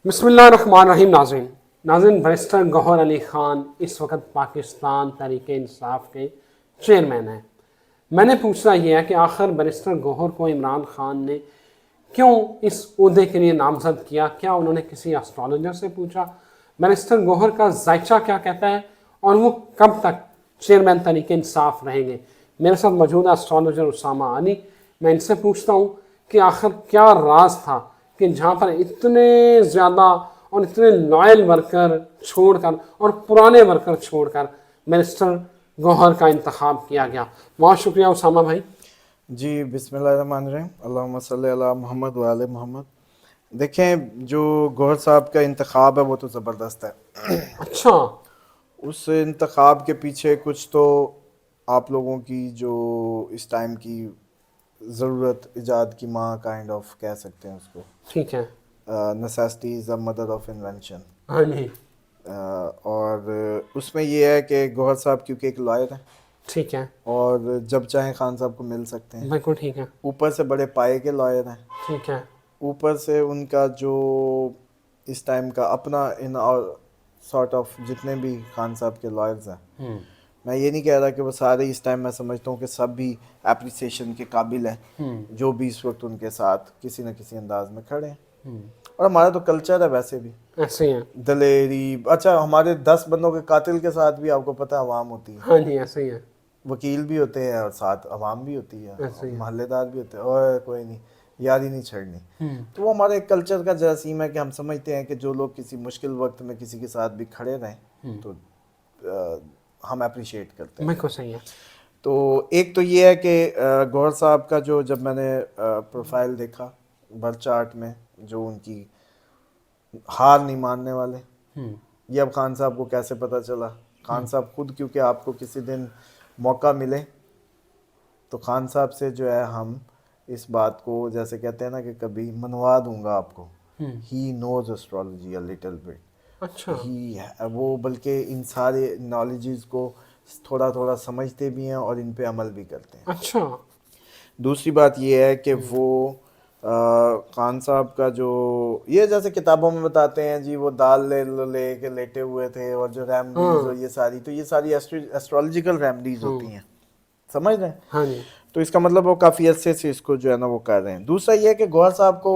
بسم اللہ الرحمن الرحیم۔ ناظرین بیرسٹر گوہر علی خان اس وقت پاکستان تحریک انصاف کے چیئرمین ہیں۔ میں نے پوچھنا یہ ہے کہ آخر بیرسٹر گوہر کو عمران خان نے کیوں اس عہدے کے لیے نامزد کیا؟ کیا انہوں نے کسی اسٹرالوجر سے پوچھا؟ بیرسٹر گوہر کا ذائچہ کیا کہتا ہے اور وہ کب تک چیئرمین تحریک انصاف رہیں گے؟ میرے ساتھ موجود ہے اسٹرالوجر اسامہ علی۔ میں ان سے پوچھتا ہوں کہ آخر کیا راز تھا کہ جہاں پر اتنے زیادہ اور اتنے لائل ورکر چھوڑ کر اور پرانے ورکر چھوڑ کر بیرسٹر گوہر کا انتخاب کیا گیا۔ بہت شکریہ اسامہ بھائی۔ جی بسم اللہ الرحمن الرحیم، اللہم صلی علی محمد وآل محمد۔ دیکھیں، جو گوہر صاحب کا انتخاب ہے وہ تو زبردست ہے۔ اچھا، اس انتخاب کے پیچھے کچھ تو آپ لوگوں کی جو اس ٹائم کی ضرورت ایجاد کی ماں کائنڈ آف کہہ سکتے ہیں اس کو، ٹھیک ہے۔ Necessity is the mother of invention. ہاں جی، اور اس میں یہ ہے کہ گوہر صاحب کیونکہ ایک لائر ہیں ٹھیک ہے، اور جب چاہیں خان صاحب کو مل سکتے ہیں، بالکل ٹھیک ہے، اوپر سے بڑے پائے کے لائر ہیں، ٹھیک ہے، اوپر سے ان کا جو اس ٹائم کا اپنا ان سارٹ آف جتنے بھی خان صاحب کے لائرز ہیں، میں یہ نہیں کہہ رہا کہ وہ سارے اس ٹائم میں سمجھتا ہوں کہ سب بھی اپریسیشن کے قابل ہیں، جو بھی اس وقت ان کے ساتھ کسی نہ کسی انداز میں کھڑے ہیں۔ اور ہمارا تو کلچر ہے ویسے بھی ایسے ہی ہے۔ دلیری، اچھا ہمارے 10 بندوں کے قاتل کے ساتھ بھی آپ کو پتہ ہے عوام ہوتی ہے، ہاں جی، ایسے ہی ہے، وکیل بھی ہوتے ہیں اور ساتھ عوام بھی ہوتی ہے، ایسے ہی ہے۔ محلے دار بھی ہوتے ہیں، اور کوئی نہیں، یاری نہیں چھڑنی۔ تو وہ ہمارے کلچر کا جراثیم ہے کہ ہم سمجھتے ہیں کہ جو لوگ کسی مشکل وقت میں کسی کے ساتھ بھی کھڑے رہیں تو ہم اپریشیٹ کرتے ہیں۔ بالکل صحیح ہے۔ تو ایک تو یہ ہے کہ گوہر صاحب کا جو جب میں نے پروفائل دیکھا برتھ چارٹ میں، جو ان کی ہار نہیں ماننے والے، یہ اب خان صاحب کو کیسے پتہ چلا؟ خان صاحب خود کیونکہ آپ کو کسی دن موقع ملے تو خان صاحب سے جو ہے ہم اس بات کو جیسے کہتے ہیں نا کہ کبھی منوا دوں گا آپ کو، ہی نوز اسٹرالوجی اے لٹل بٹ، اچھا، وہ بلکہ ان سارے نالجز کو تھوڑا تھوڑا سمجھتے بھی ہیں اور ان پہ عمل بھی کرتے ہیں۔ اچھا، دوسری بات یہ ہے کہ وہ خان صاحب کا جو یہ جیسے کتابوں میں بتاتے ہیں جی وہ دال لے کے لیٹے ہوئے تھے، اور جو ریمڈیز اور یہ ساری ایسٹرولوجیکل ریمڈیز ہوتی ہیں، سمجھ رہے ہیں؟ ہاں جی، تو اس کا مطلب وہ کافی عرصے سے اس کو جو ہے نا وہ کر رہے ہیں۔ دوسرا یہ ہے کہ گوہر صاحب کو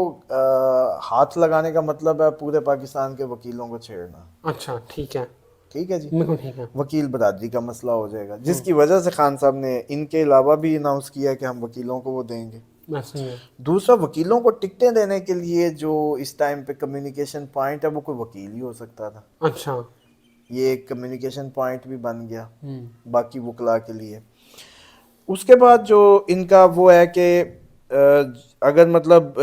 ہاتھ لگانے کا مطلب ہے پورے پاکستان کے وکیلوں کو چھیڑنا۔ اچھا، ٹھیک ہے، ٹھیک ہے جی، بالکل ٹھیک ہے، وکیل برادری کا مسئلہ ہو جائے گا، جس کی وجہ سے خان صاحب نے ان کے علاوہ بھی اناؤنس کیا کہ ہم وکیلوں کو وہ دیں گے۔ ایسے ہی ہے۔ دوسرا، وکیلوں کو ٹکٹیں دینے کے لیے جو اس ٹائم پہ کمیونیکیشن پوائنٹ ہے وہ کوئی وکیل ہی ہو سکتا تھا، اچھا، یہ ایک کمیونیکیشن پوائنٹ بھی بن گیا باقی وکلاء کے لیے۔ اس کے بعد جو ان کا وہ ہے کہ اگر مطلب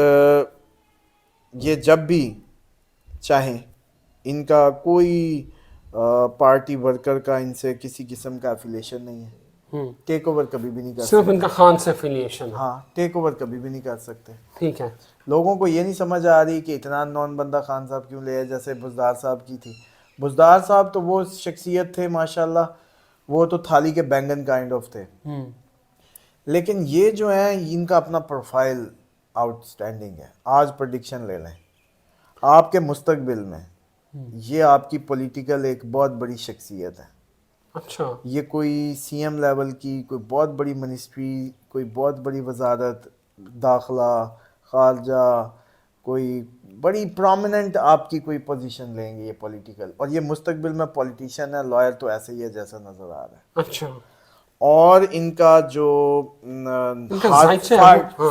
یہ جب بھی چاہیں ان کا کوئی پارٹی ورکر کا ان سے کسی قسم کا افیلیشن نہیں ہے، ٹیک اوور کبھی بھی نہیں کر صرف سکتے۔ ان کا خان سے افیلیشن ہے۔ ہاں، ٹیک اوور کبھی بھی نہیں کر سکتے۔ ٹھیک ہے، لوگوں کو یہ نہیں سمجھ آ رہی کہ اتنا نون بندہ خان صاحب کیوں لے، جیسے بزدار صاحب کی تھی۔ بزدار صاحب تو وہ شخصیت تھے ماشاءاللہ، وہ تو تھالی کے بینگن کائنڈ آف تھے، لیکن یہ جو ہیں ان کا اپنا پروفائل آؤٹ سٹینڈنگ ہے۔ آج پریڈکشن لے لیں آپ کے مستقبل میں، یہ آپ کی پولیٹیکل ایک بہت بڑی شخصیت ہے۔ اچھا، یہ کوئی سی ایم لیول کی کوئی بہت بڑی منسٹری، کوئی بہت بڑی وزارت داخلہ خارجہ، کوئی بڑی پرومیننٹ آپ کی کوئی پوزیشن لیں گے یہ پولیٹیکل، اور یہ مستقبل میں پولیٹیشین ہے، لائر تو ایسے ہی ہے جیسا نظر آ رہا ہے۔ اچھا، اور ان کا جو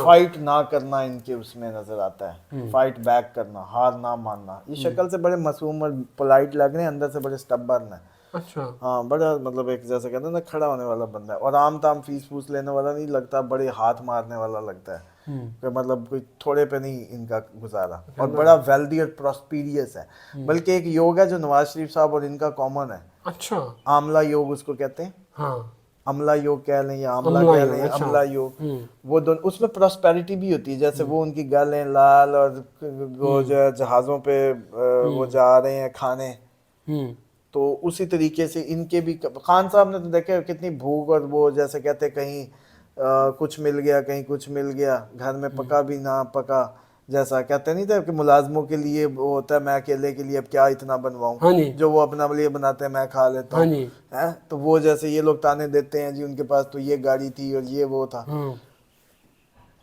فائٹ نہ کرنا ان کے اس میں نظر آتا ہے، فائٹ بیک کرنا، ہار نہ ماننا۔ یہ شکل سے بڑے معصوم اور پولائٹ لگ رہے ہیں، اندر سے بڑے سٹبرن ہیں۔ اچھا، ہاں، بڑا مطلب ایک جیسا کہتے ہیں نا کھڑا ہونے والا بندہ ہے، اور عام تام فیس پوس لینے والا نہیں لگتا، بڑے ہاتھ مارنے والا لگتا ہے کہ مطلب کوئی تھوڑے پہ نہیں ان کا گزارا، اور بڑا ویلدی اور پراسپیریس ہے۔ بلکہ ایک یوگ ہے جو نواز شریف صاحب اور ان کا کامن ہے، اچھا، عاملہ یوگ اس کو کہتے ہیں، ہاں، عملہ یوگ کہہ لیں یا عاملہ کہہ لیں، عملہ یوگ، وہ دونوں اس میں پراسپیرٹی بھی ہوتی ہے، جیسے وہ ان کی گلیں لال اور وہ جو جہازوں پہ وہ جا رہے ہیں کھانے، تو اسی طریقے سے ان کے بھی خان صاحب نے تو دیکھے کتنی بھوک، اور وہ جیسے کہتے کہیں کچھ مل گیا کہیں کچھ مل گیا، گھر میں پکا بھی نہ پکا جیسا کہتے نہیں تھے کہ ملازموں کے لیے وہ ہوتا ہے میں اکیلے کے لیے اب کیا اتنا بنواؤں, ہاں جی جو وہ اپنا لیے بناتے ہیں میں کھا لیتا ہاں ہوں. جی تو وہ جیسے یہ لوگ تانے دیتے ہیں جی ان کے پاس تو یہ گاڑی تھی اور یہ وہ تھا, ہاں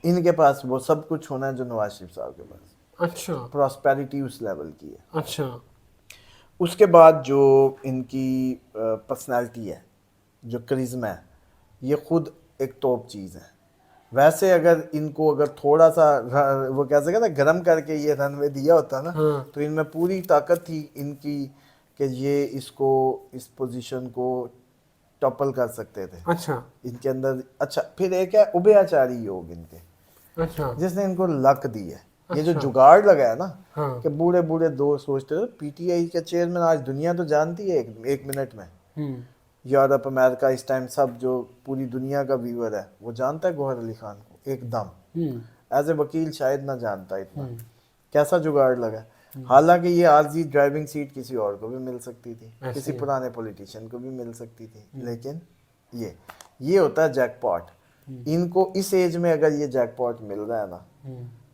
ان کے پاس وہ سب کچھ ہونا ہے جو نواز شریف صاحب کے پاس. اچھا پراسپیرٹی اس لیول کی ہے. اچھا اس کے بعد جو ان کی پرسنالٹی ہے, جو کرزمہ ہے, یہ خود ایک توپ چیز ہے. ویسے اگر ان کو اگر تھوڑا سا وہ کہہ سکتے نا گرم کر کے یہ رن وے دیا ہوتا نا, ہاں تو ان میں پوری طاقت تھی ان کی کہ یہ اس کو اس پوزیشن کو ٹپل کر سکتے تھے. اچھا ان کے اندر اچھا پھر ایک ہے ابھیاچاری یوگ ان کے, اچھا جس نے ان کو لک دی ہے. یہ جو اچھا جگاڑ لگا ہے نا ہاں کہ بوڑھے بوڑھے دو سوچتے تھے پی ٹی آئی کا چیئرمین آج دنیا تو جانتی ہے ایک منٹ میں. یورپ امریکہ اس ٹائم سب جو پوری دنیا کا ویور ہے وہ جانتا ہے گوہر علی خان کو ایک دم. ایز اے وکیل شاید نہ جانتا اتنا. کیسا جگاڑ لگا. حالانکہ یہ عارضی ڈرائیونگ سیٹ کسی اور کو بھی مل سکتی تھی, کسی پرانے پولیٹیشین کو بھی مل سکتی تھی, لیکن یہ ہوتا ہے جیک پاٹ. ان کو اس ایج میں اگر یہ جیک پاٹ مل رہا ہے نا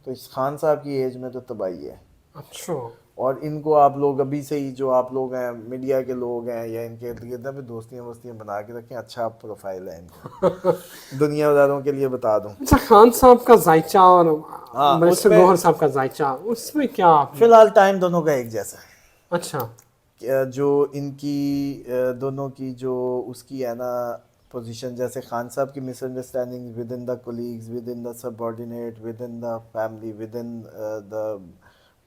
تو اس خان صاحب کی ایج میں تو تباہی ہے. اچھا اور ان کو آپ لوگ ابھی سے ہی جو آپ لوگ ہیں میڈیا کے لوگ ہیں یا ان کے ارد گرد بھی دوستیاں وستیاں بنا کے رکھیں. اچھا پروفائل ہے ان کا, دنیا داروں کے لیے بتا دوں. اچھا خان صاحب کا ذائچہ اور ہاں اس بیرسٹر میں گوہر صاحب کا ذائچہ اس میں کیا فی الحال ٹائم دونوں کا ایک جیسا ہے. اچھا جو ان کی دونوں کی جو اس کی ہے نا پوزیشن, جیسے خان صاحب کی misunderstanding with in the colleagues, with in the subordinate, with in the family, with in the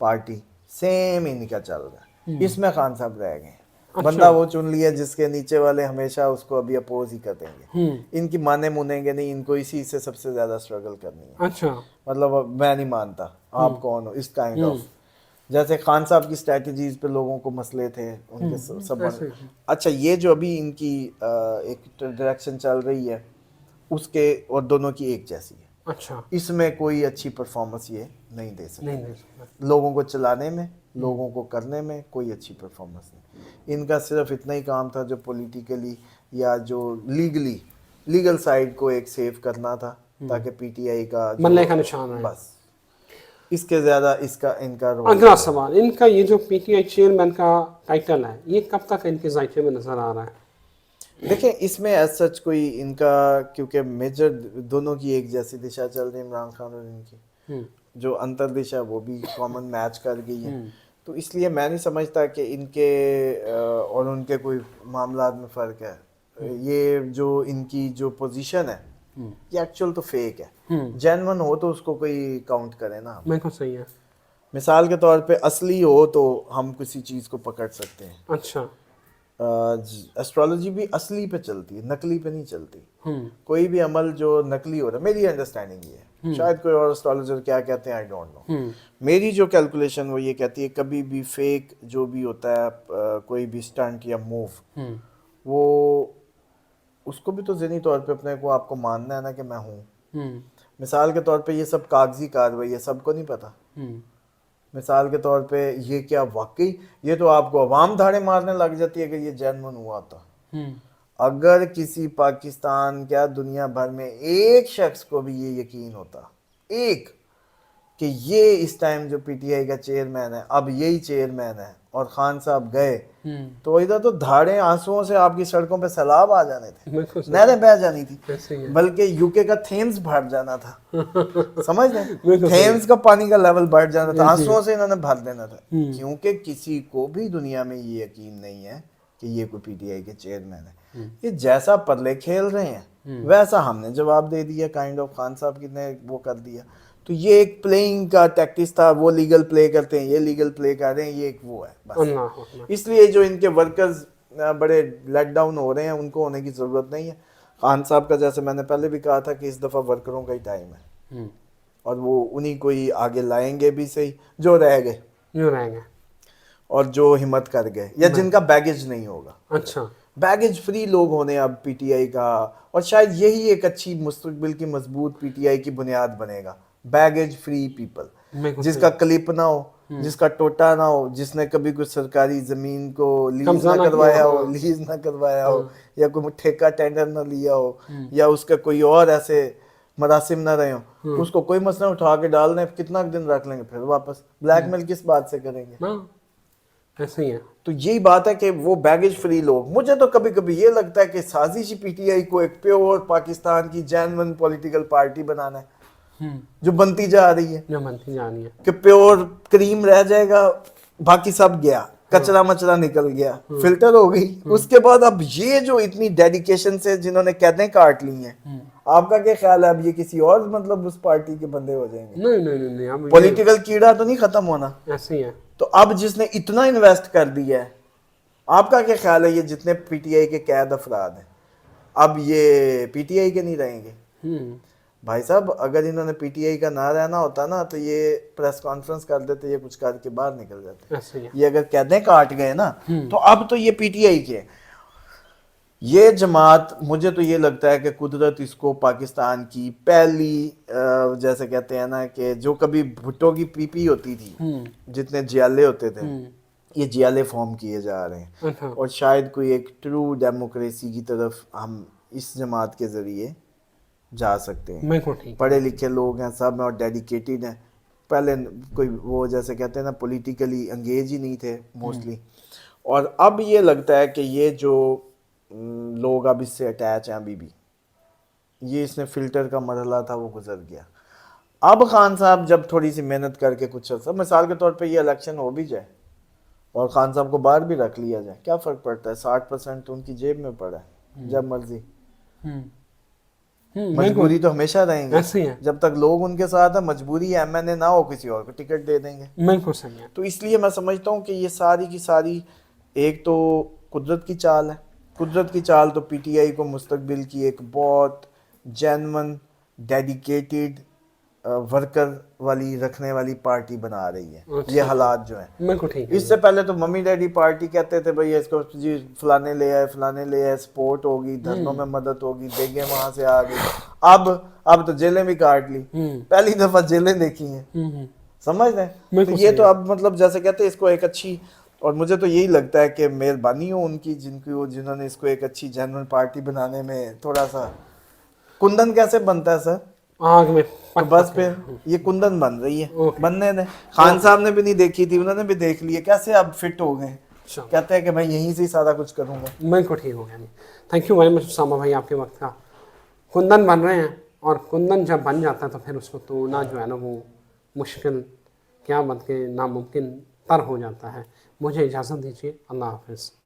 party, same ان کا چل رہا ہے. اس میں خان صاحب رہ گئے. بندہ وہ چن لیا جس کے نیچے والے ہمیشہ اس کو ابھی اپوز ہی کر دیں گے. ان کی مانے مونیں گے نہیں, ان کو اسی سے سب سے زیادہ اسٹرگل کرنی ہے. اچھا مطلب میں نہیں مانتا آپ کون ہو, اس کائنڈ آف. جیسے خان صاحب کی اسٹریٹجیز پہ لوگوں کو مسئلے تھے ان کے سب. اچھا یہ جو ابھی ان کی ایک ڈائریکشن چل رہی ہے اس کے اور دونوں کی ایک جیسی ہے. اچھا اس میں کوئی اچھی پرفارمنس یہ نہیں دے سکتے. نہیں دے سکتا. لوگوں کو چلانے میں, لوگوں کو کرنے میں کوئی اچھی پرفارمنس نہیں. ان کا صرف اتنا ہی کام تھا جو پولیٹیکلی یا جو لیگل سائڈ کو ایک سیو کرنا تھا تاکہ پی ٹی آئی کا بننے کا نشان ہے. بس اس کے زیادہ اس کا ان کا اگلا سوال, ان کا یہ جو پی ٹی آئی چیئرمین کا ٹائٹل ہے یہ کب تک ان کے ذائقے میں نظر آ رہا ہے؟ دیکھیں اس میں ایز سچ کوئی ان کا, کیونکہ میجر دونوں کی ایک جیسی دشا چل رہی ہے عمران خان اور ان کی, جو انتر دشا وہ بھی کامن میچ کر گئی ہے. تو اس لیے میں نہیں سمجھتا کہ ان کے اور ان کے کوئی معاملات میں فرق ہے. یہ جو ان کی جو پوزیشن ہے یہ ایکچوئل تو فیک ہے. جینون ہو تو اس کو کوئی کاؤنٹ کرے نا. بالکل صحیح ہے. مثال کے طور پہ اصلی ہو تو ہم کسی چیز کو پکڑ سکتے ہیں. اچھا ایسٹرالوجی بھی اصلی پہ چلتی ہے, نقلی پہ نہیں چلتی. کوئی بھی عمل جو نقلی ہو رہا ہے, میری انڈرسٹینڈنگ یہ ہے, شاید کوئی اور ایسٹرالوجر کیا کہتے ہیں آئی ڈونٹ نو. میری جو کیلکولیشن وہ یہ کہتی ہے کبھی بھی فیک جو بھی ہوتا ہے کوئی بھی اسٹنٹ یا موو, وہ اس کو بھی تو ذہنی طور پہ اپنے کو آپ کو ماننا ہے نا کہ میں ہوں. مثال کے طور پہ یہ سب کاغذی کاروائی ہے, سب کو نہیں پتا. مثال کے طور پہ یہ کیا واقعی, یہ تو آپ کو عوام دھاڑے مارنے لگ جاتی ہے کہ یہ جینون ہوا تھا. اگر کسی پاکستان کیا دنیا بھر میں ایک شخص کو بھی یہ یقین ہوتا, ایک, کہ یہ اس ٹائم جو پی ٹی آئی کا چیئرمین ہے اب یہی چیئرمین ہے اور خان صاحب گئے, تو ادھر تو دھاڑیں آنسوؤں سے آپ کی سڑکوں پہ سیلاب آ جانے تھے, نہریں بہہ جانی تھی, بلکہ یو کے کا تھیمز بھر جانا تھا. سمجھ لیں, تھیمز کا پانی کا لیول بڑھ جانا تھا, آنسوؤں سے انہوں نے بھر دینا تھا. کیونکہ کسی کو بھی دنیا میں یہ یقین نہیں ہے کہ یہ کوئی پی ٹی آئی کے چیئرمین ہے. یہ جیسا پرلے کھیل رہے ہیں ویسا ہم نے جواب دے دیا, کائنڈ آف خان صاحب کی نے وہ کر دیا. تو یہ ایک پلینگ کا ٹیکٹس تھا, وہ لیگل پلے کرتے ہیں, یہ لیگل پلے کر رہے ہیں, یہ ایک وہ ہے بس. اس لیے جو ان کے ورکرز بڑے لیٹ ڈاؤن ہو رہے ہیں ان کو ہونے کی ضرورت نہیں ہے. خان صاحب کا جیسے میں نے پہلے بھی کہا تھا کہ اس دفعہ ورکروں کا ہی ٹائم ہے, اور وہ انہی کو ہی آگے لائیں گے بھی صحیح جو رہ گئے اور جو ہمت کر گئے یا جن کا بیگیج نہیں ہوگا. اچھا بیگیج فری لوگ ہونے اب پی ٹی آئی کا, اور شاید یہی ایک اچھی مستقبل کی مضبوط پی ٹی آئی کی بنیاد بنے گا. بیگیج فری پیپل, جس کا کلپ نہ ہو, جس کا ٹوٹا نہ ہو, جس نے کبھی کوئی سرکاری زمین کو لیز نہ کروایا ہو, لیز نہ کروایا ہو, یا کوئی ٹھیکہ ٹینڈر نہ لیا ہو, یا اس کا کوئی اور ایسے مراسم نہ رہے ہوں، اس کو کوئی مسئلہ اٹھا کے ڈال دیں، کتنا دن رکھ لیں گے، پھر واپس بلیک میل کس بات سے کریں گے؟ ہاں ایسے ہی ہے. تو یہی بات ہے کہ وہ بیگیج فری لوگ. مجھے تو کبھی کبھی یہ لگتا ہے کہ سازشی پی ٹی آئی کو ایک پیور پاکستان کی جینون پولیٹیکل پارٹی بنانا ہے جو بنتی جا رہی ہے، جو بنتی جانی ہے. کہ پیور کریم رہ جائے گا، باقی سب گیا، کچرا مچرا نکل گیا، فلٹر ہو گئی. اس کے بعد اب یہ جو اتنی ڈیڈیکیشن سے جنہوں نے قیدیں کاٹ لی ہیں، آپ کا کیا خیال ہے اب یہ کسی اور مطلب اس پارٹی کے بندے ہو جائیں گے؟ نہیں اب پولیٹیکل کیڑا تو نہیں ختم ہونا. ایسے ہی ہے. تو اب جس نے اتنا انویسٹ کر دیا ہے، آپ کا کیا خیال ہے یہ جتنے پی ٹی آئی کے قید افراد ہیں اب یہ پی ٹی آئی کے نہیں رہیں گے؟ بھائی صاحب اگر انہوں نے پی ٹی آئی کا نہ رہنا ہوتا نا تو یہ پریس کانفرنس کر دیتے، یہ کچھ کر کے باہر نکل جاتے. ایسے ہی ہے. یہ اگر قیدیں کاٹ گئے نا تو اب تو یہ پی ٹی آئی کے. یہ جماعت مجھے تو یہ لگتا ہے کہ قدرت اس کو پاکستان کی پہلی جیسے کہتے ہیں نا کہ جو کبھی بھٹو کی پی پی ہوتی تھی، جتنے جیالے ہوتے تھے، یہ جیالے فارم کیے جا رہے ہیں. اور شاید کوئی ایک ٹرو ڈیموکریسی کی طرف ہم اس جماعت کے ذریعے جا سکتے ہیں. پڑھے لکھے لوگ ہیں سب میں اور ڈیڈیکیٹڈ ہیں. پہلے کوئی وہ جیسے کہتے ہیں نا پولیٹیکلی انگیج ہی نہیں تھے موسٹلی. اور اب یہ لگتا ہے کہ یہ جو لوگ اب اس سے اٹیچ ہیں ابھی بھی، یہ اس نے فلٹر کا مرحلہ تھا وہ گزر گیا. اب خان صاحب جب تھوڑی سی محنت کر کے کچھ عرصہ، مثال کے طور پہ یہ الیکشن ہو بھی جائے اور خان صاحب کو باہر بھی رکھ لیا جائے، کیا فرق پڑتا ہے؟ 60% تو ان کی جیب میں پڑا ہے. جب مرضی مجبوری تو ہمیشہ رہیں گے. جب تک لوگ ان کے ساتھ ہیں مجبوری ہے، ایم این اے نہ ہو کسی اور کو ٹکٹ دے دیں گے. بالکل صحیح ہے. تو اس لیے میں سمجھتا ہوں کہ یہ ساری کی ساری ایک تو قدرت کی چال ہے. قدرت کی چال تو پی ٹی آئی کو مستقبل کی ایک بہت جینون ڈیڈیکیٹڈ ورکر والی رکھنے والی پارٹی بنا رہی ہے. یہ حالات جو ہیں، اس سے پہلے تو ممی ڈیڈی پارٹی کہتے تھے بھئی اس کو جی فلانے لے آئے سپورٹ ہوگی، دھرنوں میں مدد ہوگی، دیگیں وہاں سے آ گئی. اب تو جیلیں بھی کاٹ لی، پہلی دفعہ جیلیں دیکھی ہیں، سمجھ رہے ہیں؟ تو یہ تو اب مطلب جیسے کہتے ہیں اس کو ایک اچھی، اور مجھے تو یہی لگتا ہے کہ مہربانی ہو ان کی جنہوں نے اس کو ایک اچھی جنرل پارٹی بنانے میں تھوڑا سا. کندن کیسے بنتا ہے سر؟ آگ میں. تو بس پھر یہ کندن بن رہی ہے، بننے دیں. خان صاحب نے بھی نہیں دیکھی تھی، انہوں نے بھی دیکھ لی ہے. کیسے اب فٹ ہو گئے، کہتے ہیں کہ میں یہیں سے سارا کچھ کروں گا. بالکل ٹھیک ہو گیا. Thank you very much Osama بھائی آپ کے وقت کا. کندن بن رہے ہیں اور کندن جب بن جاتا ہے تو پھر اس کو توڑنا جو ہے نا وہ مشکل کیا بلکہ ناممکن تر ہو جاتا ہے. مجھے اجازت دیجیے. اللہ حافظ.